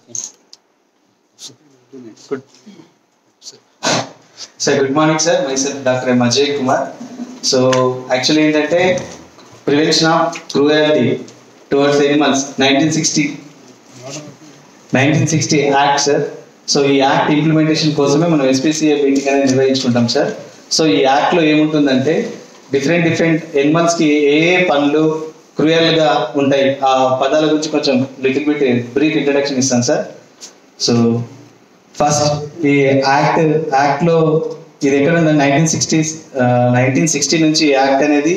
Good. Sir, good morning, sir. Myself, Dr. M. Ajay Kumar. So, actually, ఏంటంటే prevention of cruelty towards animals 1960 act sir. So ఈ act implementation కోసమే మనం SPCA meeting అనేది నిర్వహించుకుంటాం sir. So ఈ యాక్ట్లో ఏముంటుందంటే different ఎనిమల్స్కి ఏ పనులు క్రూయల్గా ఉంటాయి ఆ పదాల గురించి కొంచెం లిటిల్ బిట్ బ్రీఫ్ ఇంట్రడక్షన్ ఇస్తాను సార్. సో ఫస్ట్ ఈ యాక్ట్లో ఇది ఎక్కడ ఉందండి 1960 నుంచి యాక్ట్ అనేది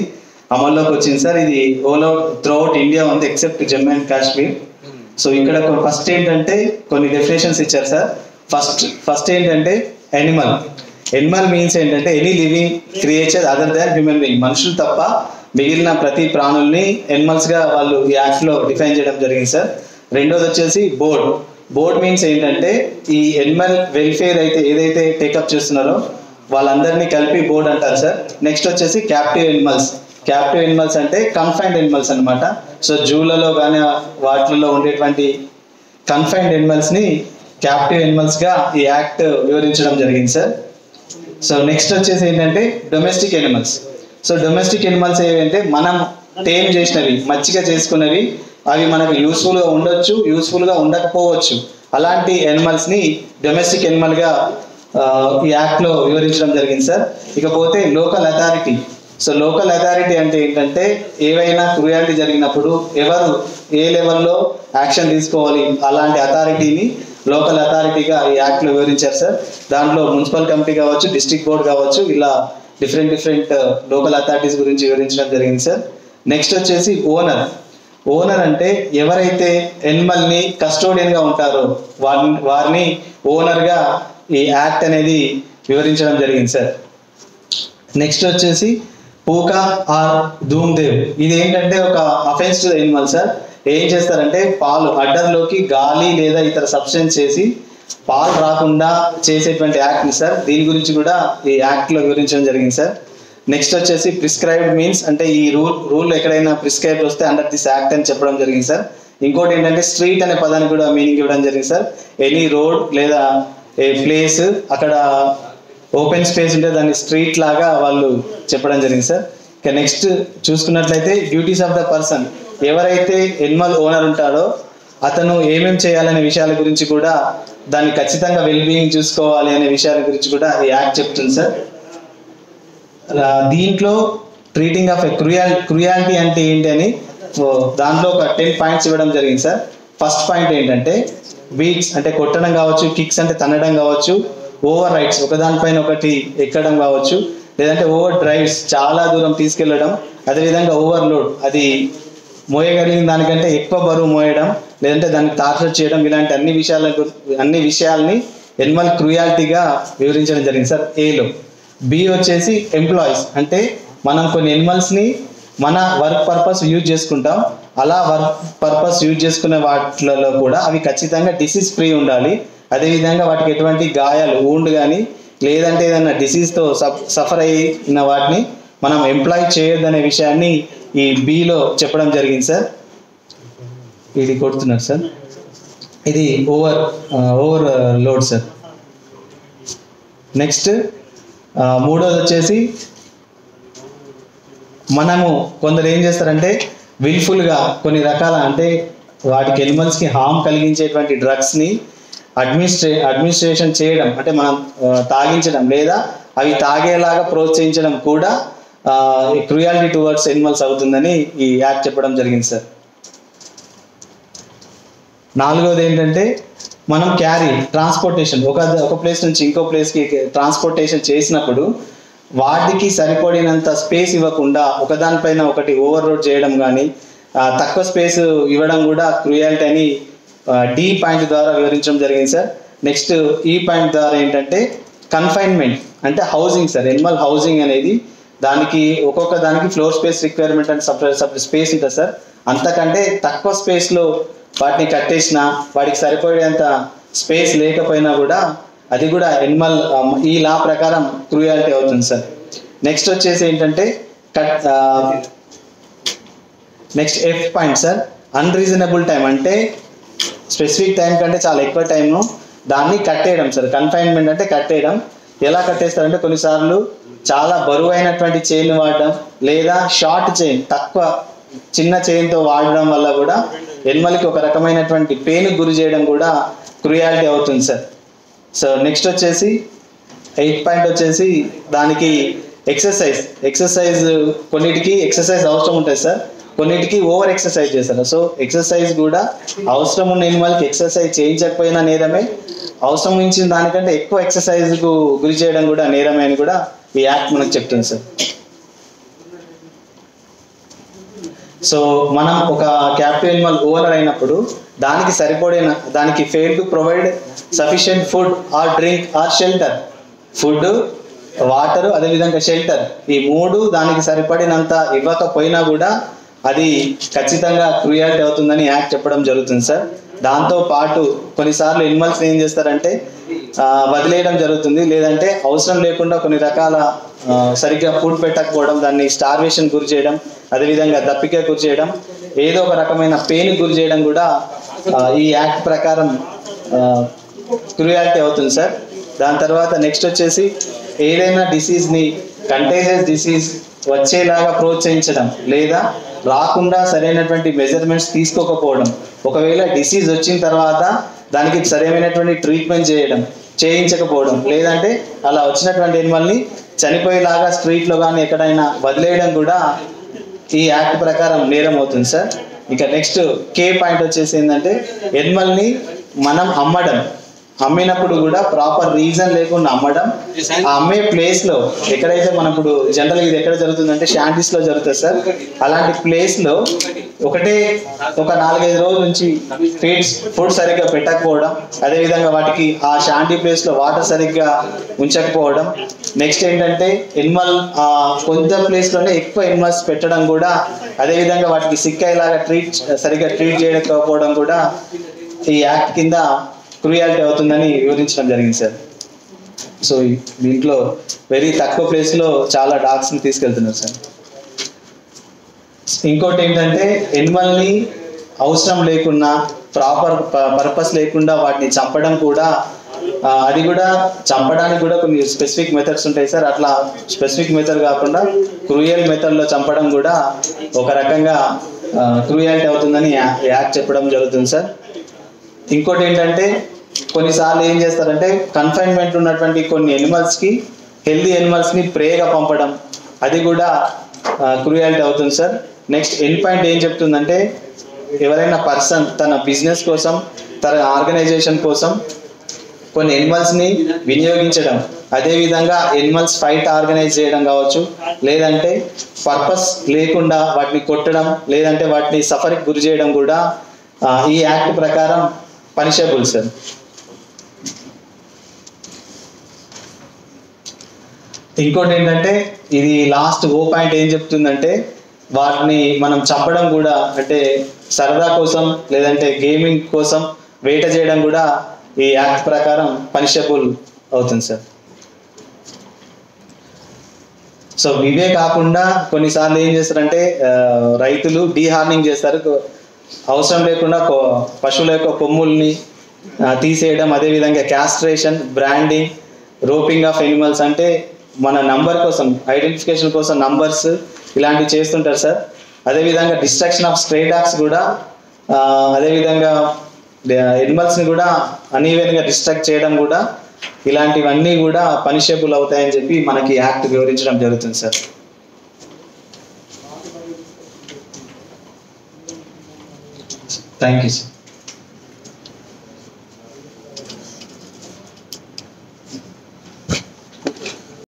అమల్లోకి వచ్చింది సార్. ఇది ఓల్ త్రూఅవుట్ ఇండియా ఉంది except Jammu and Kashmir. So ఇక్కడ ఫస్ట్ ఏంటంటే కొన్ని డెఫినేషన్స్ ఇచ్చారు సార్. ఫస్ట్ ఏంటంటే ఎనిమల్ మీన్స్ ఏంటంటే any living creature other than human being, మనుషులు తప్ప మిగిలిన ప్రతి ప్రాణుల్ని ఎనిమల్స్గా వాళ్ళు ఈ యాక్ట్లో డిఫైన్ చేయడం జరిగింది సార్. రెండోది వచ్చేసి బోర్డ్ మీన్స్ ఏంటంటే ఈ ఎనిమల్ వెల్ఫేర్ అయితే ఏదైతే టేకప్ చేస్తున్నారో వాళ్ళందరినీ కలిపి బోర్డ్ అంటారు సార్. నెక్స్ట్ వచ్చేసి క్యాప్టివ్ ఎనిమల్స్ అంటే కన్ఫైన్డ్ ఎనిమల్స్ అనమాట. సో జూలలో కానీ వాటిల్లో ఉండేటువంటి కన్ఫైన్డ్ ఎనిమల్స్ని క్యాప్టివ్ ఎనిమల్స్గా ఈ యాక్ట్ వివరించడం జరిగింది సార్. సో నెక్స్ట్ వచ్చేసి ఏంటంటే domestic animals. So domestic animals ఏవంటే మనం టేమ్ చేసినవి, మచ్చిగా చేసుకున్నవి, అవి మనకు యూస్ఫుల్గా ఉండొచ్చు, యూస్ఫుల్గా ఉండకపోవచ్చు. అలాంటి ఎనిమల్స్ని డొమెస్టిక్ ఎనిమల్గా ఈ యాక్ట్లో వివరించడం జరిగింది సార్. ఇకపోతే local authority. So local authority అంటే ఏంటంటే ఏవైనా క్రూయాలిటీ జరిగినప్పుడు ఎవరు ఏ లెవెల్లో యాక్షన్ తీసుకోవాలి అలాంటి అథారిటీని లోకల్ అథారిటీగా ఈ యాక్ట్లో వివరించారు సార్. దాంట్లో మున్సిపల్ కమిటీ కావచ్చు, డిస్ట్రిక్ట్ బోర్డ్ కావచ్చు, ఇలా డిఫరెంట్ లోకల్ అథారిటీస్ గురించి వివరించడం జరిగింది సార్. నెక్స్ట్ వచ్చేసి ఓనర్ అంటే ఎవరైతే ఎనిమల్ని కస్టోడియన్గా ఉంటారో వారిని ఓనర్గా ఈ యాక్ట్ అనేది వివరించడం జరిగింది సార్. నెక్స్ట్ వచ్చేసి పూకా ఆర్ ధూమ్దేవ్. ఇది ఏంటంటే ఒక అఫెన్స్ టు ఎనిమల్ సార్. ఏం చేస్తారంటే పాలు అడ్డర్లోకి గాలి లేదా ఇతర సబ్స్టెన్స్ చేసి పాలు రాకుండా చేసేటువంటి యాక్ట్ సార్. దీని గురించి కూడా ఈ యాక్ట్లో వివరించడం జరిగింది సార్. నెక్స్ట్ వచ్చేసి ప్రిస్క్రైబ్డ్ మీన్స్ అంటే ఈ రూల్ ఎక్కడైనా ప్రిస్క్రైబ్డ్ వస్తే అండర్ దిస్ యాక్ట్ అని చెప్పడం జరిగింది సార్. ఇంకోటి ఏంటంటే స్ట్రీట్ అనే పదానికి కూడా మీనింగ్ ఇవ్వడం జరిగింది సార్. ఎనీ రోడ్ లేదా ఏ ప్లేస్ అక్కడ ఓపెన్ స్పేస్ ఉంటే దాన్ని స్ట్రీట్ లాగా వాళ్ళు చెప్పడం జరిగింది సార్. ఇక నెక్స్ట్ చూసుకున్నట్లయితే డ్యూటీస్ ఆఫ్ ద పర్సన్, ఎవరైతే ఎనిమల్ ఓనర్ ఉంటాడో అతను ఏమేమి చేయాలనే విషయాల గురించి కూడా, దాన్ని ఖచ్చితంగా వెల్బీయింగ్ చూసుకోవాలి అనే విషయాల గురించి కూడా ఈ యాక్ట్ చెప్తుంది సార్. దీంట్లో ట్రీటింగ్ ఆఫ్ ఎ క్రూయాలిటీ అంటే ఏంటి అని దాంట్లో ఒక 10 పాయింట్స్ ఇవ్వడం జరిగింది సార్. ఫస్ట్ పాయింట్ ఏంటంటే బీట్స్ అంటే కొట్టడం కావచ్చు, కిక్స్ అంటే తన్నడం కావచ్చు, ఓవర్ రైడ్స్ ఒకదానిపైన ఒకటి ఎక్కడం కావచ్చు, లేదంటే ఓవర్ డ్రైవ్స్ చాలా దూరం తీసుకెళ్ళడం, అదేవిధంగా ఓవర్లోడ్ అది మోయగలిగిన దానికంటే ఎక్కువ బరువు మోయడం, లేదంటే దాన్ని టార్చర్ చేయడం, ఇలాంటి అన్ని విషయాల్ని ఎనిమల్ క్రూయాలిటీగా వివరించడం జరిగింది సార్ ఏలో. బి వచ్చేసి ఎంప్లాయీస్ అంటే మనం కొన్ని ఎనిమల్స్ని మన వర్క్ పర్పస్ యూజ్ చేసుకుంటాం. అలా వర్క్ పర్పస్ యూజ్ చేసుకునే వాటిలలో కూడా అవి ఖచ్చితంగా డిసీజ్ ఫ్రీ ఉండాలి. అదేవిధంగా వాటికి ఎటువంటి గాయాలు ఊండ్ కానీ లేదంటే ఏదైనా డిసీజ్తో సఫర్ అయిన వాటిని మనం ఎంప్లాయ్ చేయొద్దనే విషయాన్ని ఈ బిలో చెప్పడం జరిగింది సార్. ఇది కొడుతున్నారు సార్, ఇది ఓవర్ లోడ్ సార్. నెక్స్ట్ మూడోది వచ్చేసి మనము కొందరు ఏం చేస్తారంటే విల్ఫుల్గా కొన్ని రకాల అంటే వాటికి ఎనిమల్స్కి హామ్ కలిగించేటువంటి డ్రగ్స్ని అడ్మినిస్ట్రేషన్ చేయడం అంటే మనం తాగించడం లేదా అవి తాగేలాగా ప్రోత్సహించడం కూడా క్రూయాలిటీ టువర్డ్స్ ఎనిమల్స్ అవుతుందని ఈ యాక్ట్ చెప్పడం జరిగింది సార్. నాలుగోది ఏంటంటే మనం ట్రాన్స్పోర్టేషన్ ఒక ప్లేస్ నుంచి ఇంకో ప్లేస్కి ట్రాన్స్పోర్టేషన్ చేసినప్పుడు వాటికి సరిపడినంత స్పేస్ ఇవ్వకుండా ఒకదానిపైన ఒకటి ఓవర్లోడ్ చేయడం కానీ తక్కువ స్పేస్ ఇవ్వడం కూడా క్రూయాలిటీ అని డి పాయింట్ ద్వారా వివరించడం జరిగింది సార్. నెక్స్ట్ ఈ పాయింట్ ద్వారా ఏంటంటే కన్ఫైన్మెంట్ అంటే హౌసింగ్ సార్. ఎనిమల్ హౌసింగ్ అనేది దానికి ఒక్కొక్క దానికి ఫ్లోర్ స్పేస్ రిక్వైర్మెంట్ అంటే సపరేట్ స్పేస్ ఉంటుంది సార్. అంతకంటే తక్కువ స్పేస్లో వాటిని కట్టేసినా వాటికి సరిపడేంత స్పేస్ లేకపోయినా కూడా అది కూడా ఎనిమల్ ఈ లా ప్రకారం క్రూయాలిటీ అవుతుంది సార్. నెక్స్ట్ వచ్చేసి ఏంటంటే next F point sir, unreasonable time అంటే స్పెసిఫిక్ టైం కంటే చాలా ఎక్కువ టైంను దాన్ని కట్టేయడం సార్. కన్ఫైన్మెంట్ అంటే కట్టేయడం. ఎలా కట్టేస్తారంటే కొన్నిసార్లు చాలా బరువైనటువంటి చైన్ వాడడం లేదా షార్ట్ చైన్ తక్కువ చిన్న చైన్తో వాడడం వల్ల కూడా ఎనిమల్కి ఒక రకమైనటువంటి పెయిన్ గురి చేయడం కూడా క్రూయాలిటీ అవుతుంది సార్. సో నెక్స్ట్ వచ్చేసి 8 పాయింట్ వచ్చేసి దానికి ఎక్సర్సైజ్ కొన్నిటికి ఎక్సర్సైజ్ అవసరం ఉంటుంది సార్, కొన్నిటికి ఓవర్ ఎక్సర్సైజ్ చేస్తారు. సో ఎక్సర్సైజ్ కూడా అవసరం ఉన్న ఎనిమల్కి ఎక్సర్సైజ్ చేయించకపోయినా నేరమే, అవసరం మించిన దానికంటే ఎక్కువ ఎక్సర్సైజ్కు గురి చేయడం కూడా నేరమే అని కూడా ఈ యాక్ట్ మనకు చెప్తుంది సార్. సో మనం ఒక క్యాప్టివ్ ఎనిమల్ ఓనర్ అయినప్పుడు దానికి సరిపడిన దానికి fail to provide sufficient food are drink are shelter, food, water, అదేవిధంగా షెల్టర్, ఈ 3 దానికి సరిపడినంత ఇవ్వకపోయినా కూడా అది ఖచ్చితంగా క్రూయాలిటీ అవుతుందని యాక్ట్ చెప్పడం జరుగుతుంది సార్. దాంతో పాటు కొన్నిసార్లు ఎనిమల్స్ ఏం చేస్తారంటే వదిలేయడం జరుగుతుంది, లేదంటే అవసరం లేకుండా కొన్ని రకాల సరిగ్గా ఫుడ్ పెట్టకపోవడం, దాన్ని స్టార్వేషన్ గురి చేయడం, అదేవిధంగా దప్పిక గురి చేయడం, ఏదో ఒక రకమైన పెయిన్ గురి చేయడం కూడా ఈ యాక్ట్ ప్రకారం క్రూయాలిటీ అవుతుంది సార్. దాని తర్వాత నెక్స్ట్ వచ్చేసి ఏదైనా డిసీజ్ని కంటేజియస్ డిసీజ్ వచ్చేలాగా ప్రోత్సహించడం లేదా రాకుండా సరైనటువంటి మెజర్మెంట్స్ తీసుకోకపోవడం, ఒకవేళ డిసీజ్ వచ్చిన తర్వాత దానికి సరైనటువంటి ట్రీట్మెంట్ చేయించకపోవడం, లేదంటే అలా వచ్చినటువంటి ఎనిమల్ని చనిపోయేలాగా స్ట్రీట్లో కానీ ఎక్కడైనా వదిలేయడం కూడా ఈ యాక్ట్ ప్రకారం నేరం అవుతుంది సార్. ఇక నెక్స్ట్ కే పాయింట్ వచ్చేసి ఏంటంటే ఎనిమల్ని మనం అమ్మినప్పుడు కూడా ప్రాపర్ రీజన్ లేకుండా అమ్మడం, ఆ అమ్మే ప్లేస్లో ఎక్కడైతే మనం ఇప్పుడు జనరల్గా ఇది ఎక్కడ జరుగుతుందంటే షాంటీస్లో జరుగుతుంది సార్. అలాంటి ప్లేస్లో ఒక 4-5 రోజుల నుంచి ఫుడ్ సరిగ్గా పెట్టకపోవడం, అదేవిధంగా వాటికి ఆ షాంటీ ప్లేస్లో వాటర్ సరిగ్గా ఉంచకపోవడం, నెక్స్ట్ ఏంటంటే ఎనిమల్ కొంత ప్లేస్లోనే ఎక్కువ ఎనిమల్స్ పెట్టడం కూడా, అదేవిధంగా వాటికి సిక్ అయ్యేలాగా సరిగ్గా ట్రీట్ చేయకపోవడం కూడా ఈ యాక్ట్ కింద క్రూయాలిటీ అవుతుందని వివరించడం జరిగింది సార్. సో దీంట్లో వెరీ తక్కువ ప్లేస్లో చాలా డాగ్స్ని తీసుకెళ్తున్నారు సార్. ఇంకోటి ఏంటంటే ఎనిమల్ని అవసరం లేకున్నా ప్రాపర్ పర్పస్ లేకుండా వాటిని చంపడం కూడా, అది కూడా చంపడానికి కూడా కొన్ని స్పెసిఫిక్ మెథడ్స్ ఉంటాయి సార్. అట్లా స్పెసిఫిక్ మెథడ్ కాకుండా క్రూయల్ మెథడ్లో చంపడం కూడా ఒక రకంగా క్రూయాలిటీ అవుతుందని యాక్ట్ చెప్పడం జరుగుతుంది సార్. ఇంకోటి ఏంటంటే కొన్నిసార్లు ఏం చేస్తారంటే కన్ఫైన్మెంట్ ఉన్నటువంటి కొన్ని ఎనిమల్స్కి హెల్దీ ఎనిమల్స్ని ప్రేగా పంపడం, అది కూడా క్రూయాలిటీ అవుతుంది సార్. నెక్స్ట్ ఎండ్ పాయింట్ ఏం చెప్తుందంటే ఎవరైనా పర్సన్ తన బిజినెస్ కోసం, తన ఆర్గనైజేషన్ కోసం కొన్ని ఎనిమల్స్ని వినియోగించడం, అదేవిధంగా ఎనిమల్స్ ఫైట్ ఆర్గనైజ్ చేయడం కావచ్చు, లేదంటే పర్పస్ లేకుండా వాటిని కొట్టడం, లేదంటే వాటిని సఫర్కి గురి చేయడం కూడా ఈ యాక్ట్ ప్రకారం పనిషబుల్ సార్. ఇంకోటి ఏంటంటే ఇది లాస్ట్ పాయింట్ ఏం చెప్తుందంటే వాటిని మనం చంపడం కూడా, అంటే సరదా కోసం లేదంటే గేమింగ్ కోసం వేట చేయడం కూడా ఈ యాక్ట్ ప్రకారం పనిషబుల్ అవుతుంది సార్. సో ఇవే కాకుండా కొన్నిసార్లు ఏం చేస్తారంటే రైతులు డీహార్నింగ్ చేస్తారు, అవసరం లేకుండా పశువుల యొక్క కొమ్ముల్ని తీసేయడం, అదేవిధంగా castration, branding, roping of animals, అంటే మన నంబర్ కోసం, ఐడెంటిఫికేషన్ కోసం నంబర్స్ ఇలాంటివి చేస్తుంటారు సార్. అదేవిధంగా డిస్ట్రక్షన్ ఆఫ్ స్ట్రే డాగ్స్ కూడా, అదేవిధంగా ఎనిమల్స్ని కూడా అనీవెన్గా డిస్ట్రక్ట్ చేయడం కూడా, ఇలాంటివన్నీ కూడా పనిషబుల్ అవుతాయని చెప్పి మనకి యాక్ట్ వివరించడం జరుగుతుంది సార్. Thank you sir.